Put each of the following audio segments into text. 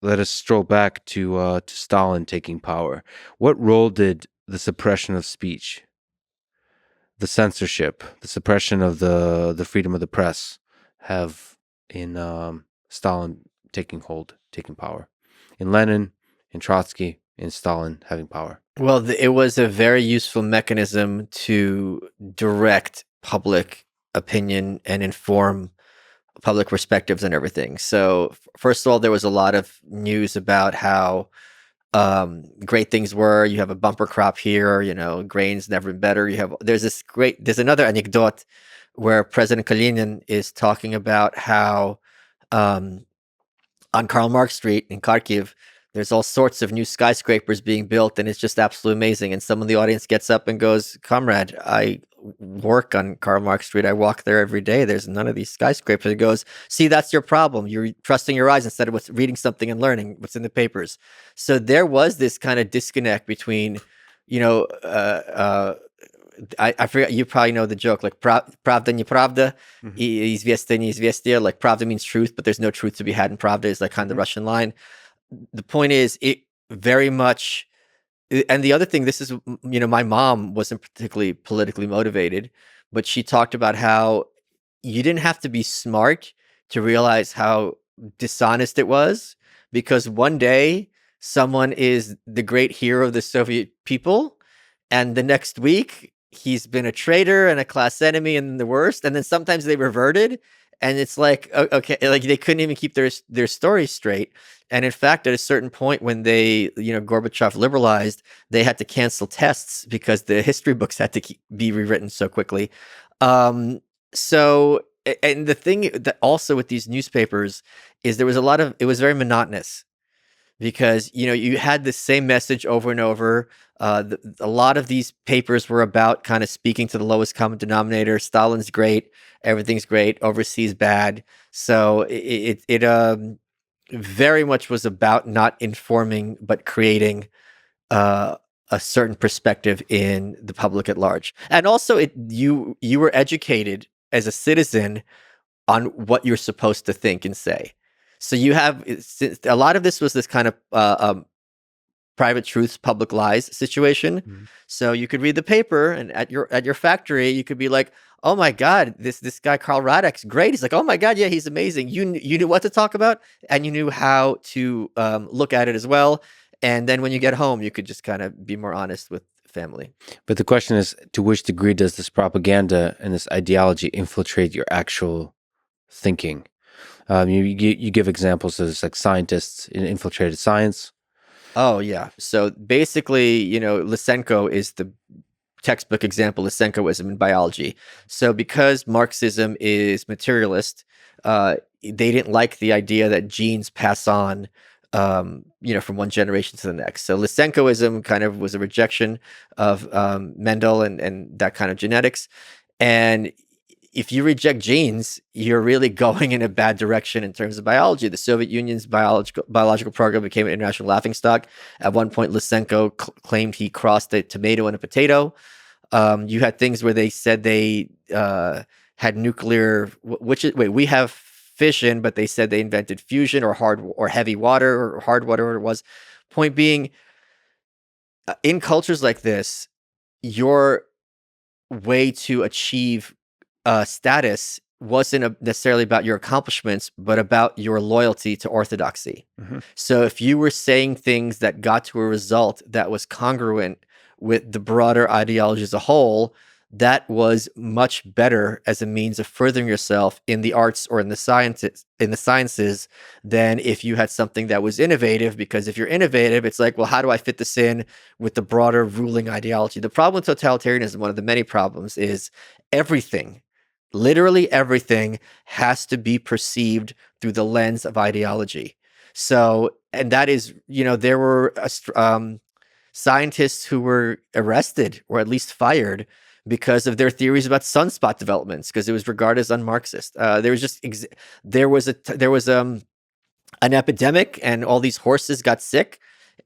let us stroll back to Stalin taking power. What role did the suppression of speech, the censorship, the suppression of the freedom of the press have in Stalin taking power, in Lenin, in Trotsky, in Stalin having power? Well, it was a very useful mechanism to direct public opinion and inform public perspectives and everything. So, first of all, there was a lot of news about how great things were. You have a bumper crop here. Grain's never been better. There's another anecdote where President Kalinin is talking about how um, on Karl Marx Street in Kharkiv, there's all sorts of new skyscrapers being built, and it's just absolutely amazing. And someone in the audience gets up and goes, "Comrade, I work on Karl Marx Street. I walk there every day. There's none of these skyscrapers." He goes, "See, that's your problem. You're trusting your eyes instead of reading something and learning what's in the papers." So there was this kind of disconnect between, you know, I forget, you probably know the joke, like pravda не правда, и известие не известие. Like pravda means truth, but there's no truth to be had in pravda is like kind of the Russian line. The point is, it very much, and the other thing, this is, my mom wasn't particularly politically motivated, but she talked about how you didn't have to be smart to realize how dishonest it was, because one day someone is the great hero of the Soviet people, and the next week he's been a traitor and a class enemy and the worst, and then sometimes they reverted, and it's like, okay, like they couldn't even keep their story straight. And in fact, at a certain point when Gorbachev liberalized, they had to cancel tests because the history books had to be rewritten so quickly. So, and the thing that also with these newspapers is it was very monotonous, because you had the same message over and over. A lot of these papers were about kind of speaking to the lowest common denominator. Stalin's great, everything's great, overseas bad. So it very much was about not informing but creating a certain perspective in the public at large. And also, you were educated as a citizen on what you're supposed to think and say. So a lot of this was this kind of private truths, public lies situation. Mhm. So you could read the paper, and at your factory, you could be like, "Oh my God, this guy Karl Radek's great." He's like, "Oh my God, yeah, he's amazing." You knew what to talk about, and you knew how to look at it as well. And then when you get home, you could just kind of be more honest with family. But the question is, to which degree does this propaganda and this ideology infiltrate your actual thinking? You give examples as like scientists in infiltrated science. Oh yeah. So basically, Lysenko is the textbook example of Lysenkoism in biology. So because Marxism is materialist, they didn't like the idea that genes pass on, from one generation to the next. So Lysenkoism kind of was a rejection of Mendel and that kind of genetics. And if you reject genes, you're really going in a bad direction in terms of biology. The Soviet Union's biological program became an international laughingstock. At one point, Lysenko claimed he crossed a tomato and a potato. You had things where they said they had nuclear, we have fission, but they said they invented fusion or heavy water or hard water, whatever it was. Point being, in cultures like this, your way to achieve status wasn't necessarily about your accomplishments, but about your loyalty to orthodoxy. Mm-hmm. So if you were saying things that got to a result that was congruent with the broader ideology as a whole, that was much better as a means of furthering yourself in the arts or in the sciences than if you had something that was innovative. Because if you're innovative, it's like, well, how do I fit this in with the broader ruling ideology? The problem with totalitarianism, one of the many problems, is everything, literally everything, has to be perceived through the lens of ideology. So, and that is, there were scientists who were arrested or at least fired because of their theories about sunspot developments, because it was regarded as un-Marxist. There was an epidemic, and all these horses got sick,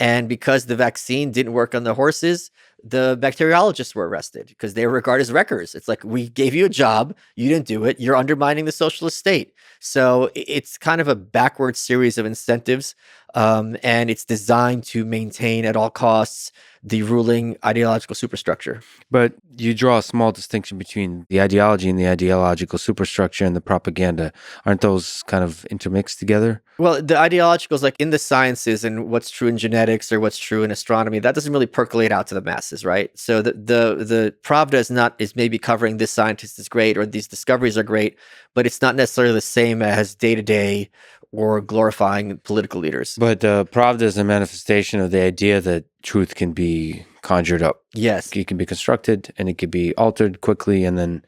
and because the vaccine didn't work on the horses, the bacteriologists were arrested because they were regarded as wreckers. It's like, we gave you a job, you didn't do it, you're undermining the socialist state. So it's kind of a backward series of incentives. and it's designed to maintain at all costs the ruling ideological superstructure. But you draw a small distinction between the ideology and the ideological superstructure and the propaganda. Aren't those kind of intermixed together? Well, the ideological is like in the sciences and what's true in genetics or what's true in astronomy. That doesn't really percolate out to the masses, right? So the Pravda is maybe covering this scientist is great or these discoveries are great, but it's not necessarily the same as day to day or glorifying political leaders. But Pravda is a manifestation of the idea that truth can be conjured up. Yes. It can be constructed and it can be altered quickly. And then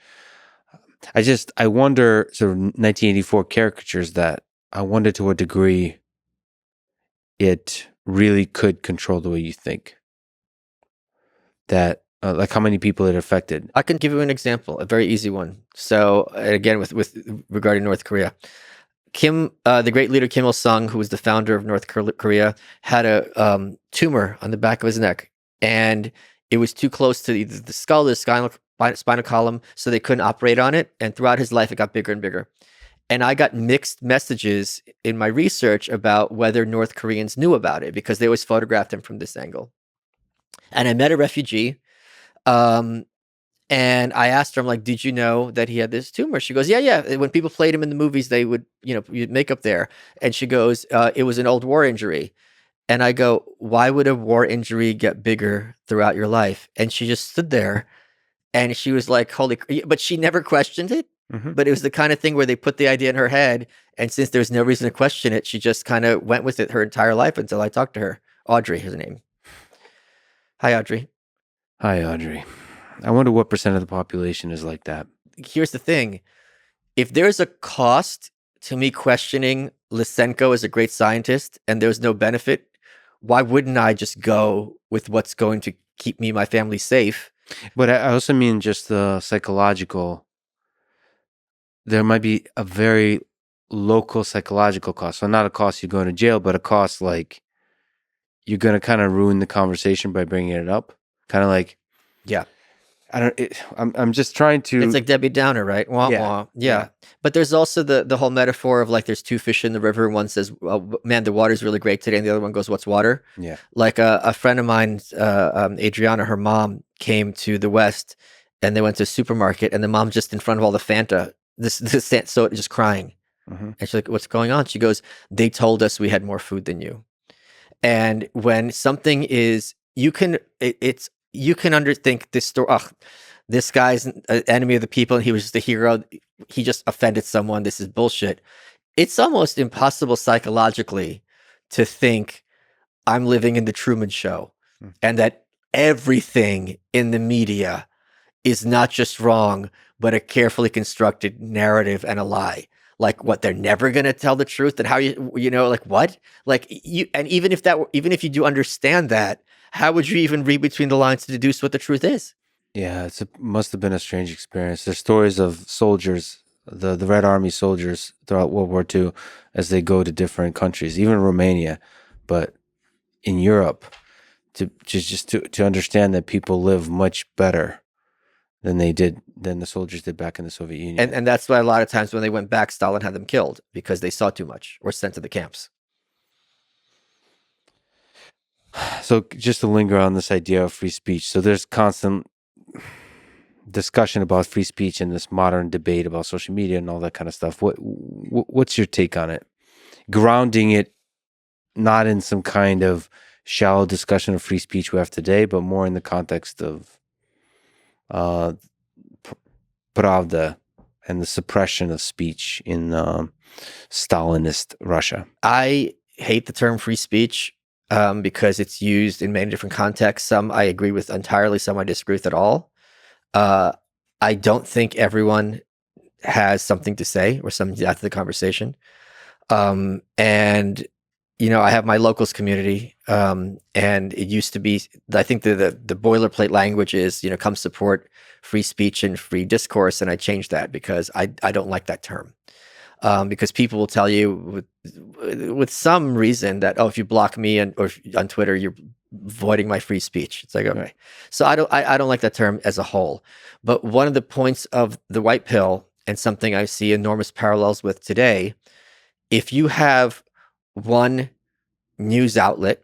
I wonder, sort of 1984 caricatures that. I wonder to what degree it really could control the way you think. That, like how many people it affected. I can give you an example, a very easy one. So again, with regarding North Korea. The great leader Kim Il Sung, who was the founder of North Korea, had a tumor on the back of his neck, and it was too close to either the skull or the spinal column, so they couldn't operate on it. And throughout his life, it got bigger and bigger. And I got mixed messages in my research about whether North Koreans knew about it because they always photographed him from this angle. And I met a refugee. And I asked her, I'm like, did you know that he had this tumor? She goes, yeah. When people played him in the movies, they would, you'd make up there. And she goes, it was an old war injury. And I go, why would a war injury get bigger throughout your life? And she just stood there and she was like, but she never questioned it. Mm-hmm. But it was the kind of thing where they put the idea in her head. And since there's no reason to question it, she just kind of went with it her entire life until I talked to her. Audrey, her name. Hi, Audrey. Hi, Audrey. I wonder what percent of the population is like that. Here's the thing. If there's a cost to me questioning Lysenko as a great scientist and there's no benefit, why wouldn't I just go with what's going to keep me and my family safe? But I also mean just the psychological. There might be a very local psychological cost. So not a cost you go to jail, but a cost like you're going to kind of ruin the conversation by bringing it up. Kind of like, yeah. I'm just trying to. It's like Debbie Downer, right? Wah, yeah. Wah. Yeah. But there's also the whole metaphor of like there's two fish in the river. One says, man, the water's really great today. And the other one goes, what's water? Yeah. Like a friend of mine, Adriana, her mom came to the West and they went to a supermarket and the mom just in front of all the Fanta, so just crying. Mm-hmm. And she's like, what's going on? She goes, they told us we had more food than you. And when something is, you can underthink this story. Oh, this guy's an enemy of the people and he was just a hero. He just offended someone. This is bullshit. It's almost impossible psychologically to think I'm living in the Truman Show and that everything in the media is not just wrong, but a carefully constructed narrative and a lie. Like what, they're never going to tell the truth, and how like what? Like you, and even if you do understand that, how would you even read between the lines to deduce what the truth is? Yeah, must have been a strange experience. There's stories of soldiers, the Red Army soldiers throughout World War II, as they go to different countries, even Romania, but in Europe, to understand that people live much better than the soldiers did back in the Soviet Union. And that's why a lot of times when they went back, Stalin had them killed because they saw too much or sent to the camps. So just to linger on this idea of free speech. So there's constant discussion about free speech in this modern debate about social media and all that kind of stuff. What's your take on it? Grounding it not in some kind of shallow discussion of free speech we have today, but more in the context of Pravda and the suppression of speech in Stalinist Russia. I hate the term free speech because it's used in many different contexts. Some I agree with entirely, some I disagree with at all. I don't think everyone has something to say or something after the conversation. And I have my locals community, and it used to be, I think the boilerplate language is, come support free speech and free discourse. And I changed that because I don't like that term. Because people will tell you with some reason that, if you block me or on Twitter, you're voiding my free speech. It's like, okay. So I don't like that term as a whole. But one of the points of the white pill, and something I see enormous parallels with today, if you have one news outlet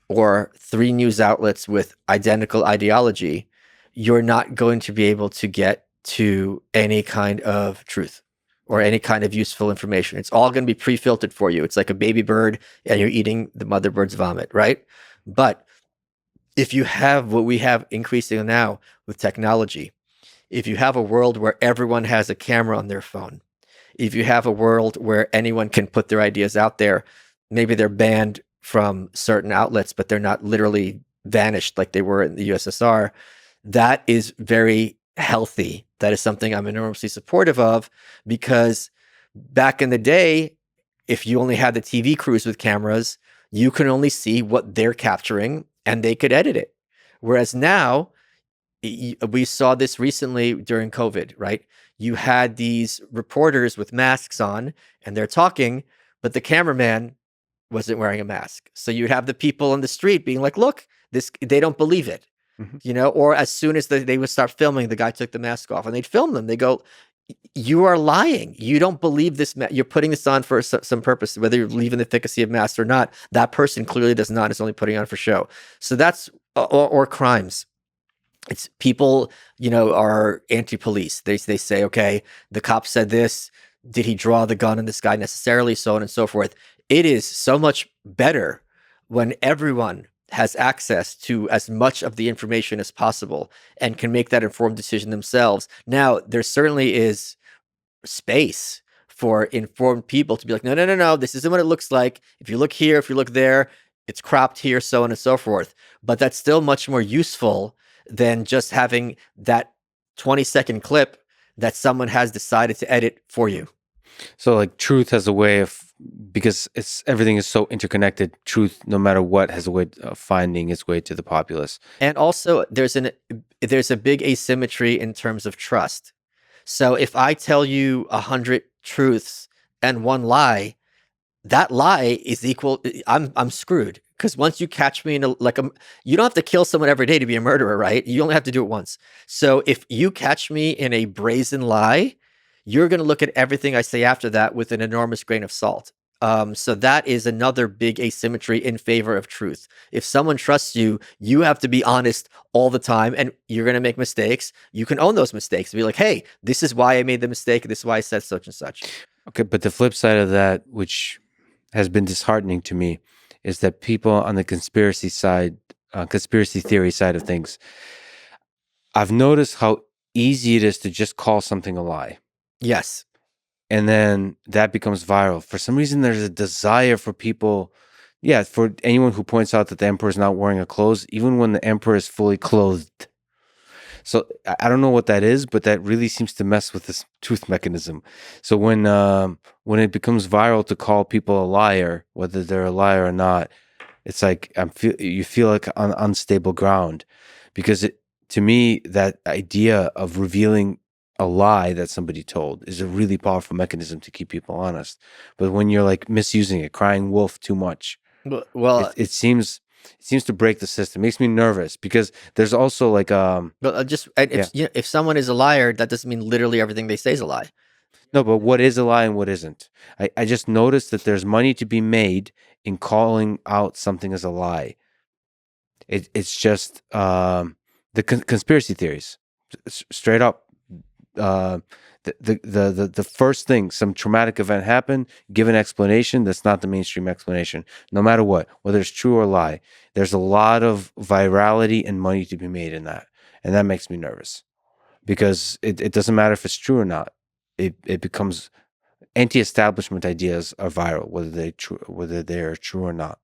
or 3 news outlets with identical ideology, you're not going to be able to get to any kind of truth or any kind of useful information. It's all going to be pre-filtered for you. It's like a baby bird and you're eating the mother bird's vomit, right? But if you have what we have increasingly now with technology, if you have a world where everyone has a camera on their phone, if you have a world where anyone can put their ideas out there, maybe they're banned from certain outlets, but they're not literally vanished like they were in the USSR, that is very healthy. That is something I'm enormously supportive of, because back in the day, if you only had the TV crews with cameras, you can only see what they're capturing and they could edit it. Whereas now, we saw this recently during COVID, right? You had these reporters with masks on and they're talking, but the cameraman wasn't wearing a mask. So you'd have the people on the street being like, look, they don't believe it, or as soon as they would start filming, the guy took the mask off and they'd film them. They go, you are lying. You don't believe this. You're putting this on for some purpose, whether you believe in the efficacy of masks or not. That person clearly does not. It's only putting on for show. So that's, or crimes. It's people, are anti-police. They say, okay, the cop said this. Did he draw the gun on this guy necessarily? So on and so forth. It is so much better when everyone has access to as much of the information as possible and can make that informed decision themselves. Now, there certainly is space for informed people to be like, no, this isn't what it looks like. If you look here, if you look there, it's cropped here, so on and so forth. But that's still much more useful than just having that 20-second clip that someone has decided to edit for you. So like truth has a way of, because everything is so interconnected, truth, no matter what, has a way of finding its way to the populace. And also there's a big asymmetry in terms of trust. So if I tell you 100 truths and 1 lie, that lie is equal. I'm screwed, because once you catch me in you don't have to kill someone every day to be a murderer, right? You only have to do it once. So if you catch me in a brazen lie, you're going to look at everything I say after that with an enormous grain of salt. So that is another big asymmetry in favor of truth. If someone trusts you, you have to be honest all the time, and you're going to make mistakes. You can own those mistakes and be like, hey, this is why I made the mistake. This is why I said such and such. Okay, but the flip side of that, which has been disheartening to me, is that people on the conspiracy theory side of things, I've noticed how easy it is to just call something a lie. Yes. And then that becomes viral. For some reason, there's a desire for people, for anyone who points out that the emperor is not wearing a clothes, even when the emperor is fully clothed. So I don't know what that is, but that really seems to mess with this truth mechanism. So when it becomes viral to call people a liar, whether they're a liar or not, it's like you feel like on unstable ground, because to me, that idea of revealing a lie that somebody told is a really powerful mechanism to keep people honest. But when you're like misusing it, crying wolf too much, well, it seems to break the system. It makes me nervous, because there's also like if someone is a liar, that doesn't mean literally everything they say is a lie. No, but what is a lie and what isn't? I just noticed that there's money to be made in calling out something as a lie. It's just the conspiracy theories, straight up. The first thing, some traumatic event happened, give an explanation that's not the mainstream explanation, no matter what, whether it's true or lie. There's a lot of virality and money to be made in that, and that makes me nervous, because it doesn't matter if it's true or not. It becomes, anti-establishment ideas are viral, whether they're true or not.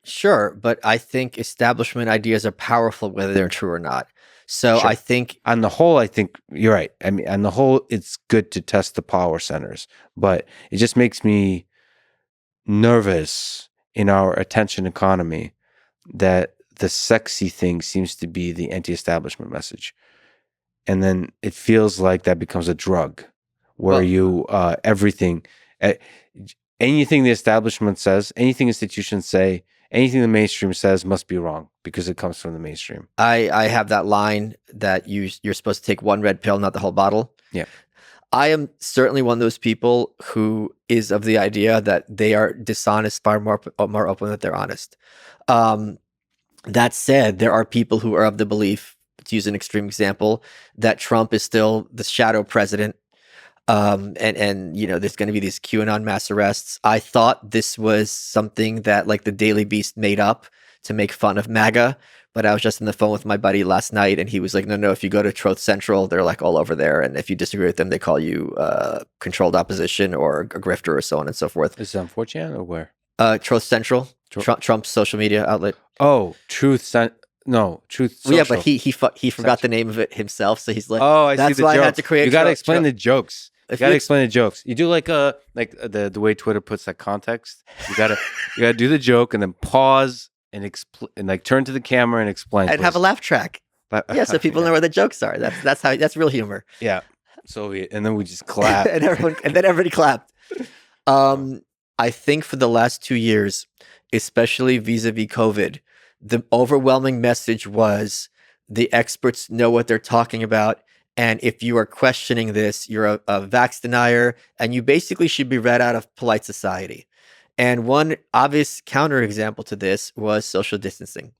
Sure, but I think establishment ideas are powerful whether they're true or not. So Sure. I think On the whole, I think you're right. I mean, on the whole, it's good to test the power centers, but it just makes me nervous in our attention economy that the sexy thing seems to be the anti-establishment message. And then it feels like that becomes a drug where everything, anything the establishment says, anything institutions say, anything the mainstream says must be wrong because it comes from the mainstream. I have that line that you're supposed to take 1 red pill, not the whole bottle. Yeah. I am certainly one of those people who is of the idea that they are dishonest far more open than they're honest. That said, there are people who are of the belief, to use an extreme example, that Trump is still the shadow president. And you know, there's going to be these QAnon mass arrests. I thought this was something that like the Daily Beast made up to make fun of MAGA, but I was just on the phone with my buddy last night, and he was like, "No, if you go to Truth Central, they're like all over there, and if you disagree with them, they call you controlled opposition or a grifter or so on and so forth." Is it on 4chan or where? Truth Central, Trump's social media outlet. Oh, Truth Social. Well, yeah, but he forgot the name of it himself, so he's like, "Oh, I that's see the why joke. I had to create. You got to explain the jokes. You got to explain the jokes. You do like the way Twitter puts that context. You gotta do the joke and then pause and like turn to the camera and explain. And have a laugh track. Yeah, so people know where the jokes are. That's real humor. Yeah. So and then we just clap. and then everybody clapped. I think for the last 2 years, especially vis-a-vis COVID, the overwhelming message was the experts know what they're talking about. And if you are questioning this, you're a vax denier, and you basically should be read out of polite society. And one obvious counterexample to this was social distancing.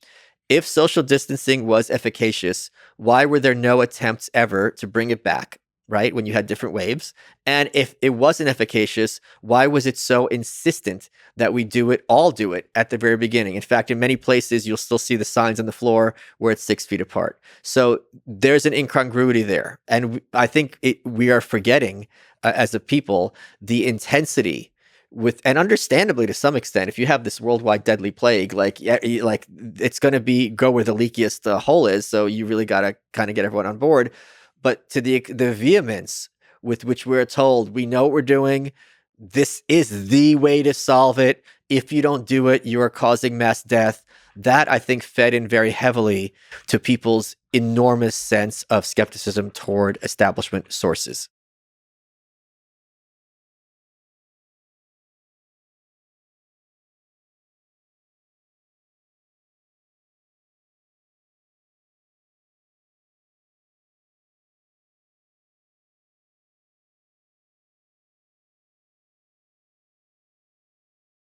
If social distancing was efficacious, why were there no attempts ever to bring it back, right? When you had different waves. And if it wasn't efficacious, why was it so insistent that we all do it at the very beginning? In fact, in many places, you'll still see the signs on the floor where it's 6 feet apart. So there's an incongruity there. And I think we are forgetting as a people, the intensity and understandably to some extent, if you have this worldwide deadly plague, like it's going to go where the leakiest hole is. So you really got to kind of get everyone on board. But to the vehemence with which we're told, we know what we're doing, this is the way to solve it. If you don't do it, you are causing mass death. That, I think, fed in very heavily to people's enormous sense of skepticism toward establishment sources.